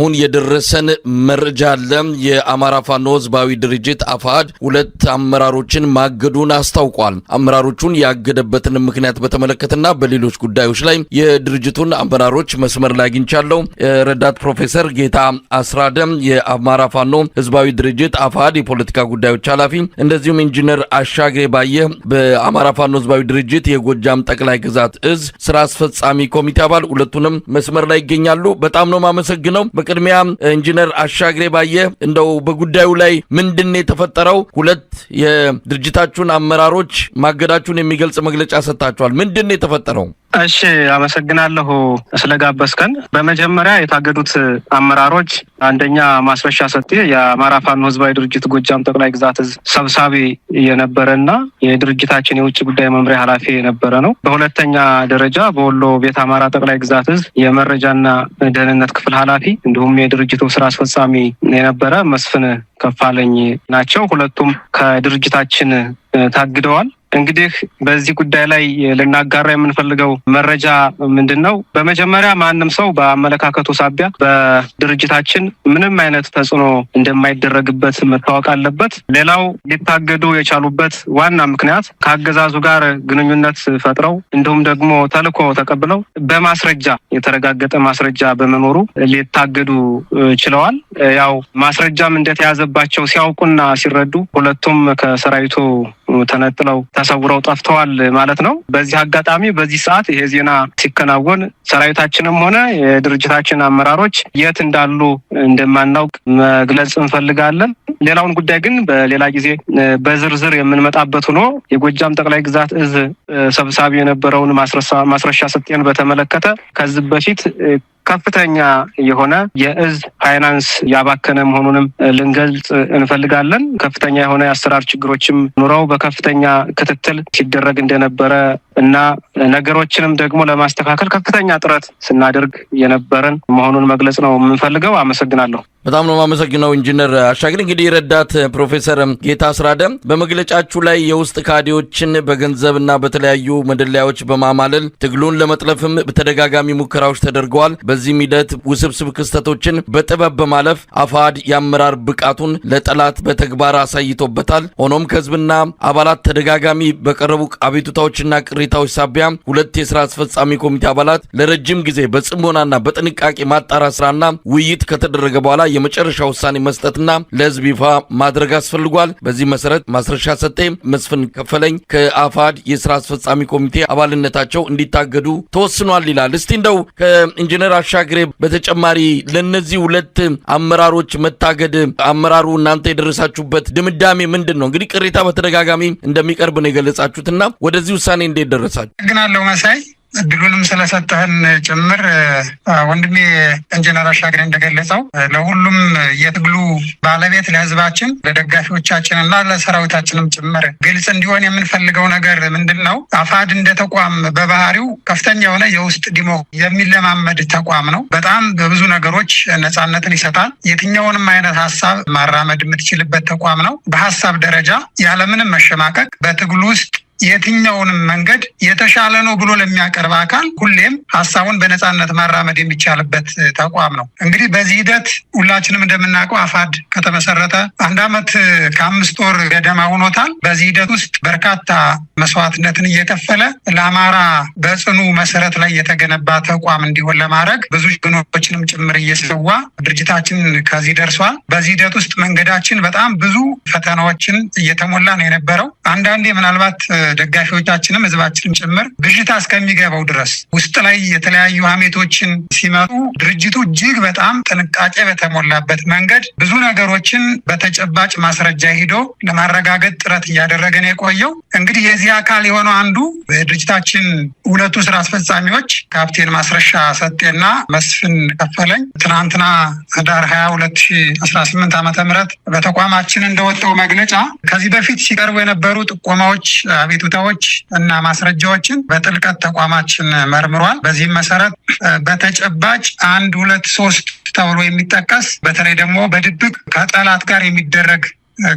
ሁን የደረሰን መረጃ አለ። የአማራ ፋኖ ህዝባዊ ድርጅት አፋድ ሁለት አመራሮችን ማገዱን አስታውቋል። አመራሮቹን ያገደበትን ምክንያት በተመለከተና በሌሎች ጉዳዮች ላይ የድርጅቱን አመራሮች መስመር ላይ አግኝቻለሁ። ረዳት ፕሮፌሰር ጌታ አስራደም የአማራ ፋኖ ህዝባዊ ድርጅት አፋድ የፖለቲካ ጉዳዮች ኃላፊ፣ እንደዚሁም ኢንጂነር አሻግሬ ባየ በአማራ ፋኖ ህዝባዊ ድርጅት የጎጃም ጠቅላይ ግዛት እዝ ስራ አስፈጻሚ ኮሚቴ አባል፣ ሁለቱንም መስመር ላይ ይገኛሉ። በጣም ነው ማመሰግነው። በቅድሚያ ኢንጂነር አሻግሬ ባየ እንደው በጉዳዩ ላይ ምንድነው የተፈጠረው? ሁለት የድርጅታችሁን አመራሮች ማገዳችሁን የሚገልጽ መግለጫ ሰጣችኋል። ምንድነው የተፈጠረው? እሺ አመሰግናለሁ ስለጋበዝከን። በመጀመሪያ የታገዱት አመራሮች አንደኛ ማስረሻ ሰጤ የአማራ ፋኖ ህዝባዊ ድርጅት ጎጃም ጠቅላይ ግዛት እዝ ሰብሳቢ የነበረና የድርጅታችን የውጭ ጉዳይ መምሪያ ኃላፊ የነበረ ነው። በሁለተኛ ደረጃ በወሎ ቤት አማራ ጠቅላይ ግዛት እዝ የመረጃና ደህንነት ክፍል ኃላፊ እንዲሁም የድርጅቱ ስራ አስፈጻሚ የነበረ መስፍን ከፋለኝ ናቸው። ሁለቱም ከድርጅታችን ታግደዋል። እንግዲህ በዚህ ጉዳይ ላይ ልናጋራ የምንፈልገው መረጃ ምንድነው? በመጀመሪያ ማንም ሰው በአመለካከቱ ሳቢያ በድርጅታችን ምንም አይነት ተጽዕኖ እንደማይደረግበት መታወቅ አለበት። ሌላው ሊታገዱ የቻሉበት ዋና ምክንያት ከአገዛዙ ጋር ግንኙነት ፈጥረው እንዲሁም ደግሞ ተልዕኮ ተቀብለው በማስረጃ የተረጋገጠ ማስረጃ በመኖሩ ሊታገዱ ችለዋል። ያው ማስረጃም እንደተያዘባቸው ሲያውቁና ሲረዱ ሁለቱም ከሰራዊቱ ተነጥለው ተሰውረው ጠፍተዋል ማለት ነው። በዚህ አጋጣሚ በዚህ ሰዓት ይሄ ዜና ሲከናወን ሰራዊታችንም ሆነ የድርጅታችን አመራሮች የት እንዳሉ እንደማናውቅ መግለጽ እንፈልጋለን። ሌላውን ጉዳይ ግን በሌላ ጊዜ በዝርዝር የምንመጣበት ሆኖ የጎጃም ጠቅላይ ግዛት እዝ ሰብሳቢ የነበረውን ማስረሻ ሰጤን በተመለከተ ከዚህ በፊት ከፍተኛ የሆነ የእዝ ፋይናንስ ያባከነ መሆኑንም ልንገልጽ እንፈልጋለን። ከፍተኛ የሆነ የአሰራር ችግሮችም ኑረው በከፍተኛ ክትትል ሲደረግ እንደነበረ እና ነገሮችንም ደግሞ ለማስተካከል ከፍተኛ ጥረት ስናደርግ የነበረን መሆኑን መግለጽ ነው የምንፈልገው። አመሰግናለሁ። በጣም ነው ማመሰግነው ኢንጂነር አሻግሬ። እንግዲህ ረዳት ፕሮፌሰር ጌታ አስራደ በመግለጫችሁ ላይ የውስጥ ካድሬዎችን በገንዘብና በተለያዩ መደለያዎች በማማለል ትግሉን ለመጥለፍም በተደጋጋሚ ሙከራዎች ተደርገዋል። በዚህም ሂደት ውስብስብ ክስተቶችን በጥበብ በማለፍ አፋድ የአመራር ብቃቱን ለጠላት በተግባር አሳይቶበታል። ሆኖም ከህዝብና አባላት ተደጋጋሚ በቀረቡ አቤቱታዎችና ቅሬታዎች ሳቢያ ሁለት የስራ አስፈጻሚ ኮሚቴ አባላት ለረጅም ጊዜ በጽሞናና በጥንቃቄ ማጣራት ስራና ውይይት ከተደረገ በኋላ የመጨረሻ ውሳኔ መስጠትና ለህዝብ ይፋ ማድረግ አስፈልጓል። በዚህ መሰረት ማስረሻ ሰጤ፣ መስፍን ከፈለኝ ከአፋድ የስራ አስፈጻሚ ኮሚቴ አባልነታቸው እንዲታገዱ ተወስኗል ይላል። እስቲ እንደው ከኢንጂነር አሻግሬ በተጨማሪ ለነዚህ ሁለት አመራሮች መታገድ አመራሩ እናንተ የደረሳችሁበት ድምዳሜ ምንድነው? እንግዲህ ቅሬታ በተደጋጋሚ እንደሚቀርብ ነው የገለጻችሁትና ወደዚህ ውሳኔ እንዴት ደረሳችሁ? ግናለው መሳይ እድሉንም ስለሰጠህን ጭምር ወንድሜ ኢንጂነር አሻግሬ እንደገለጸው ለሁሉም የትግሉ ባለቤት ለህዝባችን፣ ለደጋፊዎቻችንና ለሰራዊታችንም ጭምር ግልጽ እንዲሆን የምንፈልገው ነገር ምንድነው? አፋድ እንደ ተቋም በባህሪው ከፍተኛ የሆነ የውስጥ ዲሞ የሚለማመድ ተቋም ነው። በጣም በብዙ ነገሮች ነፃነትን ይሰጣል። የትኛውንም አይነት ሀሳብ ማራመድ የምትችልበት ተቋም ነው። በሀሳብ ደረጃ ያለምንም መሸማቀቅ በትግሉ ውስጥ የትኛውንም መንገድ የተሻለ ነው ብሎ ለሚያቀርብ አካል ሁሌም ሀሳቡን በነፃነት ማራመድ የሚቻልበት ተቋም ነው። እንግዲህ በዚህ ሂደት ሁላችንም እንደምናውቀው አፋድ ከተመሰረተ 1 ዓመት ከ5 ወር ገደማ ሆኖታል። በዚህ ሂደት ውስጥ በርካታ መስዋዕትነትን እየከፈለ ለአማራ በጽኑ መሰረት ላይ የተገነባ ተቋም እንዲሆን ለማድረግ ብዙ ጀግኖችንም ጭምር እየሰዋ ድርጅታችን ከዚህ ደርሷል። በዚህ ሂደት ውስጥ መንገዳችን በጣም ብዙ ፈተናዎችን እየተሞላ ነው የነበረው። አንዳንዴ ምናልባት ደጋፊዎቻችንም ህዝባችንም ጭምር ብዥታ እስከሚገባው ድረስ ውስጥ ላይ የተለያዩ ሀሜቶችን ሲመጡ ድርጅቱ እጅግ በጣም ጥንቃቄ በተሞላበት መንገድ ብዙ ነገሮችን በተጨባጭ ማስረጃ ሂዶ ለማረጋገጥ ጥረት እያደረገ ነው የቆየው። እንግዲህ የዚህ አካል የሆነው አንዱ የድርጅታችን ሁለቱ ስራ አስፈጻሚዎች ካፕቴን ማስረሻ ሰጤና መስፍን ከፈለኝ ትናንትና ህዳር 22 2018 ዓ.ም በተቋማችን እንደወጣው መግለጫ ከዚህ በፊት ሲቀርቡ የነበሩ ጥቆማዎች፣ አቤቱታዎች እና ማስረጃዎችን በጥልቀት ተቋማችን መርምሯል። በዚህም መሰረት በተጨባጭ 1 2 3 ተብሎ የሚጠቀስ በተለይ ደግሞ በድብቅ ከጠላት ጋር የሚደረግ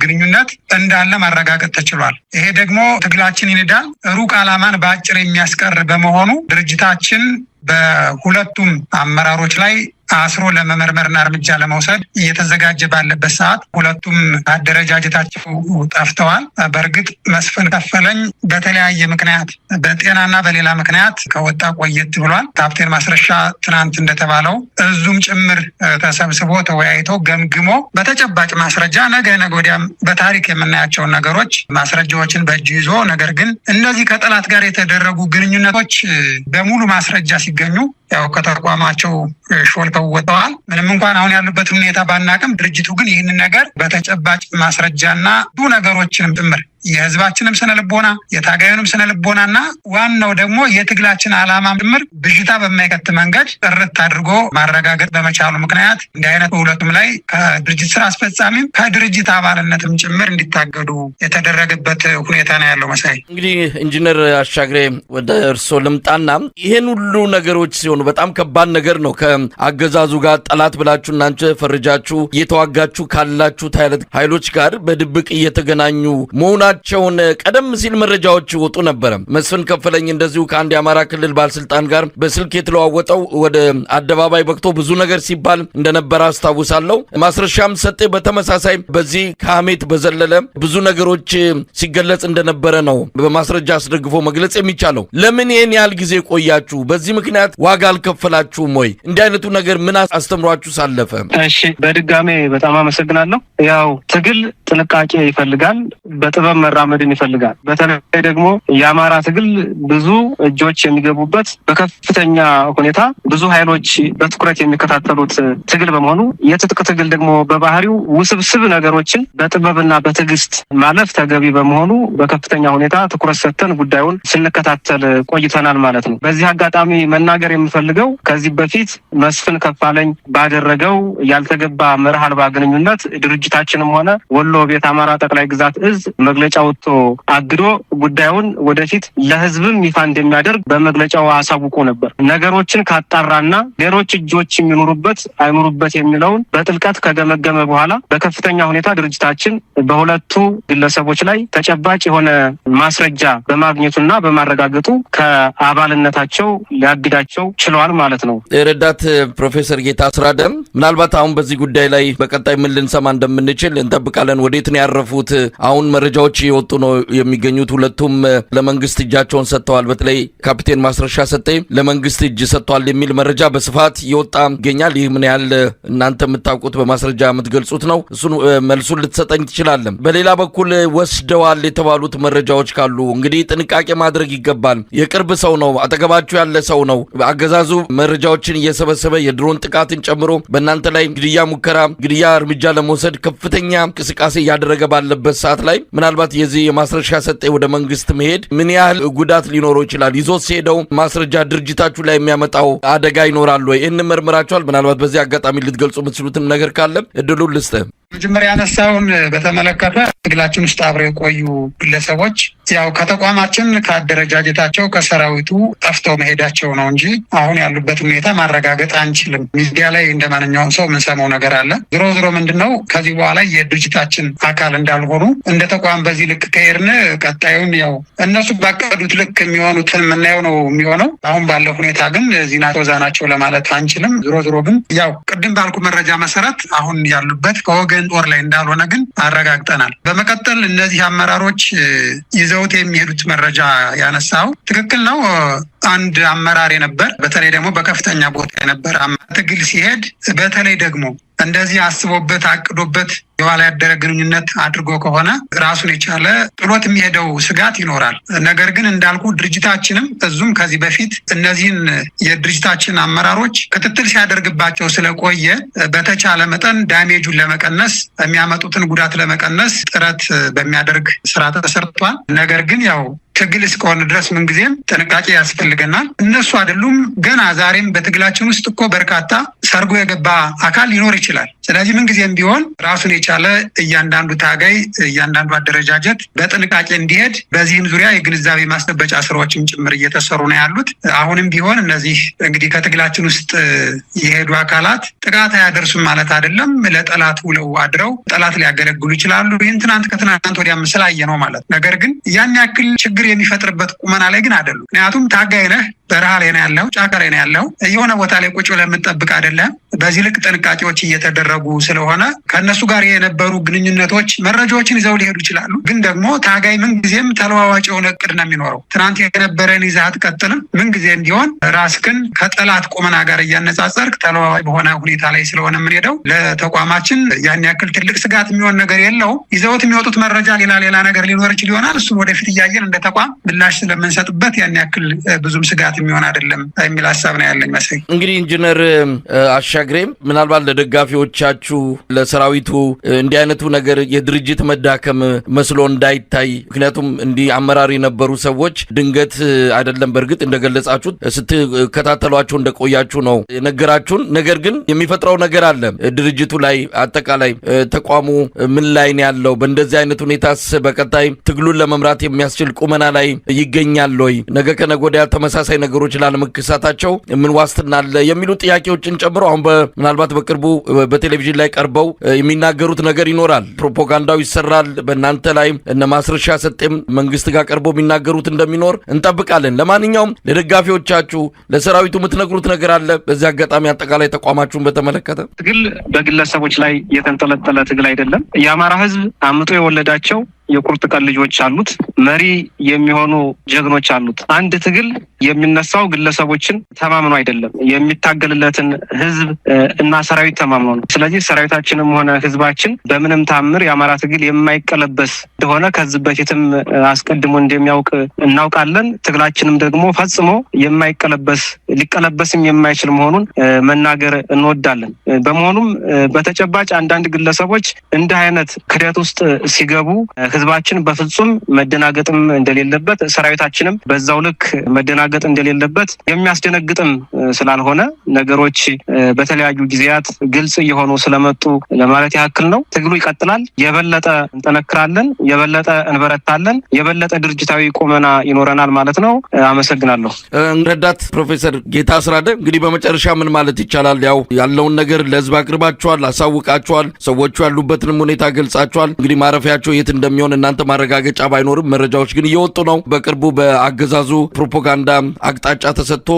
ግንኙነት እንዳለ ማረጋገጥ ተችሏል። ይሄ ደግሞ ትግላችን ይንዳል ሩቅ ዓላማን በአጭር የሚያስቀር በመሆኑ ድርጅታችን በሁለቱም አመራሮች ላይ አስሮ ለመመርመርና እርምጃ ለመውሰድ እየተዘጋጀ ባለበት ሰዓት ሁለቱም አደረጃጀታቸው ጠፍተዋል። በእርግጥ መስፍን ከፈለኝ በተለያየ ምክንያት በጤናና በሌላ ምክንያት ከወጣ ቆየት ብሏል። ካፕቴን ማስረሻ ትናንት እንደተባለው እዙም ጭምር ተሰብስቦ ተወያይቶ ገምግሞ በተጨባጭ ማስረጃ ነገ ወዲያም በታሪክ የምናያቸውን ነገሮች ማስረጃዎችን በእጁ ይዞ ነገር ግን እነዚህ ከጠላት ጋር የተደረጉ ግንኙነቶች በሙሉ ማስረጃ ሲገኙ ያው ከተቋማቸው ሾልከው ወጥተዋል። ምንም እንኳን አሁን ያሉበት ሁኔታ ባናቅም ድርጅቱ ግን ይህንን ነገር በተጨባጭ ማስረጃና ብዙ ነገሮችንም ጭምር የህዝባችንም ስነ ልቦና የታጋዩንም ስነ ልቦናና ዋናው ደግሞ የትግላችን ዓላማ ጭምር ብዥታ በማይከት መንገድ ጥርት አድርጎ ማረጋገጥ በመቻሉ ምክንያት እንዲህ አይነት በሁለቱም ላይ ከድርጅት ስራ አስፈጻሚም ከድርጅት አባልነትም ጭምር እንዲታገዱ የተደረገበት ሁኔታ ነው ያለው። መሳይ እንግዲህ ኢንጂነር አሻግሬ ወደ እርስዎ ልምጣና ይሄን ሁሉ ነገሮች ሲሆኑ በጣም ከባድ ነገር ነው። ከአገዛዙ ጋር ጠላት ብላችሁ እናንተ ፈርጃችሁ እየተዋጋችሁ ካላችሁ ኃይሎች ጋር በድብቅ እየተገናኙ መሆናቸውን ቀደም ሲል መረጃዎች ወጡ ነበር። መስፍን ከፈለኝ እንደዚሁ ከአንድ የአማራ ክልል ባለስልጣን ጋር በስልክ የተለዋወጠው ወደ አደባባይ በቅቶ ብዙ ነገር ሲባል እንደነበረ አስታውሳለሁ። ማስረሻም ሰጤ በተመሳሳይ በዚህ ከሐሜት በዘለለ ብዙ ነገሮች ሲገለጽ እንደነበረ ነው በማስረጃ አስደግፎ መግለጽ የሚቻለው። ለምን ይሄን ያህል ጊዜ ቆያችሁ? በዚህ ምክንያት ዋጋ አልከፈላችሁም ወይ? እንዲህ አይነቱ ነገር ምን አስተምሯችሁ ሳለፈ? እሺ፣ በድጋሜ በጣም አመሰግናለሁ። ያው ትግል ጥንቃቄ ይፈልጋል፣ በጥበብ መራመድን ይፈልጋል። በተለይ ደግሞ የአማራ ትግል ብዙ እጆች የሚገቡበት በከፍተኛ ሁኔታ ብዙ ኃይሎች በትኩረት የሚከታተሉት ትግል በመሆኑ የትጥቅ ትግል ደግሞ በባህሪው ውስብስብ ነገሮችን በጥበብና በትዕግስት ማለፍ ተገቢ በመሆኑ በከፍተኛ ሁኔታ ትኩረት ሰጥተን ጉዳዩን ስንከታተል ቆይተናል ማለት ነው። በዚህ አጋጣሚ መናገር የምፈልገው ከዚህ በፊት መስፍን ከፋለኝ ባደረገው ያልተገባ መርህ አልባ ግንኙነት ድርጅታችንም ሆነ ወሎ ቤት አማራ ጠቅላይ ግዛት እዝ መግለጫ ወጥቶ አግዶ ጉዳዩን ወደፊት ለህዝብም ይፋ እንደሚያደርግ በመግለጫው አሳውቆ ነበር። ነገሮችን ካጣራና ሌሎች እጆች የሚኖሩበት አይኖሩበት የሚለውን በጥልቀት ከገመገመ በኋላ በከፍተኛ ሁኔታ ድርጅታችን በሁለቱ ግለሰቦች ላይ ተጨባጭ የሆነ ማስረጃ በማግኘቱና በማረጋገጡ ከአባልነታቸው ሊያግዳቸው ችለዋል ማለት ነው። ረዳት ፕሮፌሰር ጌታ አስራደ ምናልባት አሁን በዚህ ጉዳይ ላይ በቀጣይ ምን ልንሰማ እንደምንችል እንጠብቃለን። ወዴት ነው ያረፉት? አሁን መረጃዎች እየወጡ ነው የሚገኙት። ሁለቱም ለመንግስት እጃቸውን ሰጥተዋል። በተለይ ካፒቴን ማስረሻ ሰጤ ለመንግስት እጅ ሰጥተዋል የሚል መረጃ በስፋት እየወጣ ይገኛል። ይህ ምን ያህል እናንተ የምታውቁት በማስረጃ የምትገልጹት ነው? እሱን መልሱን ልትሰጠኝ ትችላለን። በሌላ በኩል ወስደዋል የተባሉት መረጃዎች ካሉ እንግዲህ ጥንቃቄ ማድረግ ይገባል። የቅርብ ሰው ነው፣ አጠገባችሁ ያለ ሰው ነው። አገዛዙ መረጃዎችን እየሰበሰበ የድሮን ጥቃትን ጨምሮ በእናንተ ላይ ግድያ እርምጃ ለመውሰድ ከፍተኛ እንቅስቃሴ እያደረገ ባለበት ሰዓት ላይ ምናልባት የዚህ የማስረሻ ሰጤ ወደ መንግስት መሄድ ምን ያህል ጉዳት ሊኖረው ይችላል? ይዞት ሲሄደው ማስረጃ ድርጅታችሁ ላይ የሚያመጣው አደጋ ይኖራል ወይ? ይህን መርምራችኋል? ምናልባት በዚህ አጋጣሚ ልትገልጹ የምትችሉትም ነገር ካለ እድሉን ልስጥህ። መጀመሪያ ያነሳውን በተመለከተ ትግላችን ውስጥ አብረው የቆዩ ግለሰቦች ያው ከተቋማችን ከአደረጃጀታቸው ከሰራዊቱ ጠፍተው መሄዳቸው ነው እንጂ አሁን ያሉበት ሁኔታ ማረጋገጥ አንችልም። ሚዲያ ላይ እንደ ማንኛውም ሰው የምንሰማው ነገር አለ። ዞሮ ዞሮ ምንድነው ከዚህ በኋላ የድርጅታችን አካል እንዳልሆኑ እንደ ተቋም በዚህ ልክ ከሄድን ቀጣዩን ያው እነሱ ባቀዱት ልክ የሚሆኑትን የምናየው ነው የሚሆነው። አሁን ባለው ሁኔታ ግን እዚህ ናቸው እዛ ናቸው ለማለት አንችልም። ዞሮ ዞሮ ግን ያው ቅድም ባልኩ መረጃ መሰረት አሁን ያሉበት ከወገን ጦር ላይ እንዳልሆነ ግን አረጋግጠናል። በመቀጠል እነዚህ አመራሮች ይዘውት የሚሄዱት መረጃ ያነሳው ትክክል ነው። አንድ አመራር የነበር በተለይ ደግሞ በከፍተኛ ቦታ የነበር ትግል ሲሄድ በተለይ ደግሞ እንደዚህ አስቦበት አቅዶበት የኋላ ያደረ ግንኙነት አድርጎ ከሆነ ራሱን የቻለ ጥሎት የሚሄደው ስጋት ይኖራል። ነገር ግን እንዳልኩ ድርጅታችንም እዙም ከዚህ በፊት እነዚህን የድርጅታችን አመራሮች ክትትል ሲያደርግባቸው ስለቆየ በተቻለ መጠን ዳሜጁን ለመቀነስ የሚያመጡትን ጉዳት ለመቀነስ ጥረት በሚያደርግ ስራ ተሰርቷል። ነገር ግን ያው ትግል እስከሆነ ድረስ ምንጊዜም ጥንቃቄ ያስፈልገናል። እነሱ አይደሉም ገና ዛሬም በትግላችን ውስጥ እኮ በርካታ ሰርጎ የገባ አካል ሊኖር ይችላል። ስለዚህ ምንጊዜም ቢሆን ራሱን የቻለ እያንዳንዱ ታጋይ እያንዳንዱ አደረጃጀት በጥንቃቄ እንዲሄድ በዚህም ዙሪያ የግንዛቤ ማስጨበጫ ስራዎችም ጭምር እየተሰሩ ነው ያሉት። አሁንም ቢሆን እነዚህ እንግዲህ ከትግላችን ውስጥ የሄዱ አካላት ጥቃት አያደርሱም ማለት አይደለም። ለጠላት ውለው አድረው ጠላት ሊያገለግሉ ይችላሉ። ይህን ከትናንት ወዲያ ስላየ ነው ማለት። ነገር ግን ያን ያክል ችግር የሚፈጥርበት ቁመና ላይ ግን አይደሉም። ምክንያቱም ታጋይ ነህ፣ በረሃ ላይ ነው ያለው፣ ጫካ ላይ ነው ያለው፣ የሆነ ቦታ ላይ ቁጭ ብለህ የምትጠብቅ አይደለም። በዚህ ልክ ጥንቃቄዎች እየተደረጉ ስለሆነ ከእነሱ ጋር የነበሩ ግንኙነቶች መረጃዎችን ይዘው ሊሄዱ ይችላሉ። ግን ደግሞ ታጋይ ምንጊዜም ተለዋዋጭ የሆነ እቅድ ነው የሚኖረው። ትናንት የነበረን ይዘህ አትቀጥልም። ምንጊዜም ቢሆን ራስህን ከጠላት ቁመና ጋር እያነጻጸርክ ተለዋዋጭ በሆነ ሁኔታ ላይ ስለሆነ የምንሄደው ለተቋማችን ያን ያክል ትልቅ ስጋት የሚሆን ነገር የለውም። ይዘውት የሚወጡት መረጃ ሌላ ነገር ሊኖር ይችል ይሆናል። እሱም ወደፊት እያየን እንደ ተቋም ምላሽ ስለምንሰጥበት ያን ያክል ብዙም ስጋት የሚሆን አይደለም የሚል ሀሳብ ነው ያለኝ መሰለኝ። እንግዲህ ኢንጂነር አሻግሬም ምናልባት ለደጋፊዎቻችሁ ለሰራዊቱ እንዲህ አይነቱ ነገር የድርጅት መዳከም መስሎ እንዳይታይ፣ ምክንያቱም እንዲህ አመራር የነበሩ ሰዎች ድንገት አይደለም በእርግጥ እንደገለጻችሁት ስትከታተሏቸው እንደቆያችሁ ነው የነገራችሁን። ነገር ግን የሚፈጥረው ነገር አለ ድርጅቱ ላይ አጠቃላይ ተቋሙ ምን ላይ ነው ያለው? በእንደዚህ አይነት ሁኔታስ በቀጣይ ትግሉን ለመምራት የሚያስችል ቁመና ላይ ይገኛል ወይ? ነገ ከነገ ወዲያ ተመሳሳይ ነገሮች ላለመከሰታቸው ምን ዋስትና አለ? የሚሉ ጥያቄዎችን ጨምሮ አሁን ምናልባት በቅርቡ በቴሌቪዥን ላይ ቀርበው የሚናገሩት ነገር ይኖራል። ፕሮፓጋንዳው ይሰራል በእናንተ ላይ። እነ ማስረሻ ሰጤም መንግስት ጋር ቀርበው የሚናገሩት እንደሚኖር እንጠብቃለን። ለማንኛውም ለደጋፊዎቻችሁ ለሰራዊቱ የምትነግሩት ነገር አለ? በዚህ አጋጣሚ አጠቃላይ ተቋማችሁን በተመለከተ። ትግል በግለሰቦች ላይ የተንጠለጠለ ትግል አይደለም። የአማራ ህዝብ አምጦ የወለዳቸው የቁርጥ ቀን ልጆች አሉት። መሪ የሚሆኑ ጀግኖች አሉት። አንድ ትግል የሚነሳው ግለሰቦችን ተማምኖ አይደለም፣ የሚታገልለትን ህዝብ እና ሰራዊት ተማምኖ ነው። ስለዚህ ሰራዊታችንም ሆነ ህዝባችን በምንም ታምር የአማራ ትግል የማይቀለበስ እንደሆነ ከዚህ በፊትም አስቀድሞ እንደሚያውቅ እናውቃለን። ትግላችንም ደግሞ ፈጽሞ የማይቀለበስ ሊቀለበስም የማይችል መሆኑን መናገር እንወዳለን። በመሆኑም በተጨባጭ አንዳንድ ግለሰቦች እንዲህ አይነት ክደት ውስጥ ሲገቡ ህዝባችን በፍጹም መደናገጥም እንደሌለበት፣ ሰራዊታችንም በዛው ልክ መደናገጥ እንደሌለበት የሚያስደነግጥም ስላልሆነ ነገሮች በተለያዩ ጊዜያት ግልጽ እየሆኑ ስለመጡ ለማለት ያክል ነው። ትግሉ ይቀጥላል። የበለጠ እንጠነክራለን፣ የበለጠ እንበረታለን፣ የበለጠ ድርጅታዊ ቁመና ይኖረናል ማለት ነው። አመሰግናለሁ። ረዳት ፕሮፌሰር ጌታ አስራደ፣ እንግዲህ በመጨረሻ ምን ማለት ይቻላል? ያው ያለውን ነገር ለህዝብ አቅርባችኋል፣ አሳውቃችኋል፣ ሰዎቹ ያሉበትንም ሁኔታ ገልጻችኋል። እንግዲህ ማረፊያቸው የት እንደሚሆን እናንተ ማረጋገጫ ባይኖርም መረጃዎች ግን እየወጡ ነው። በቅርቡ በአገዛዙ ፕሮፓጋንዳ አቅጣጫ ተሰጥቶ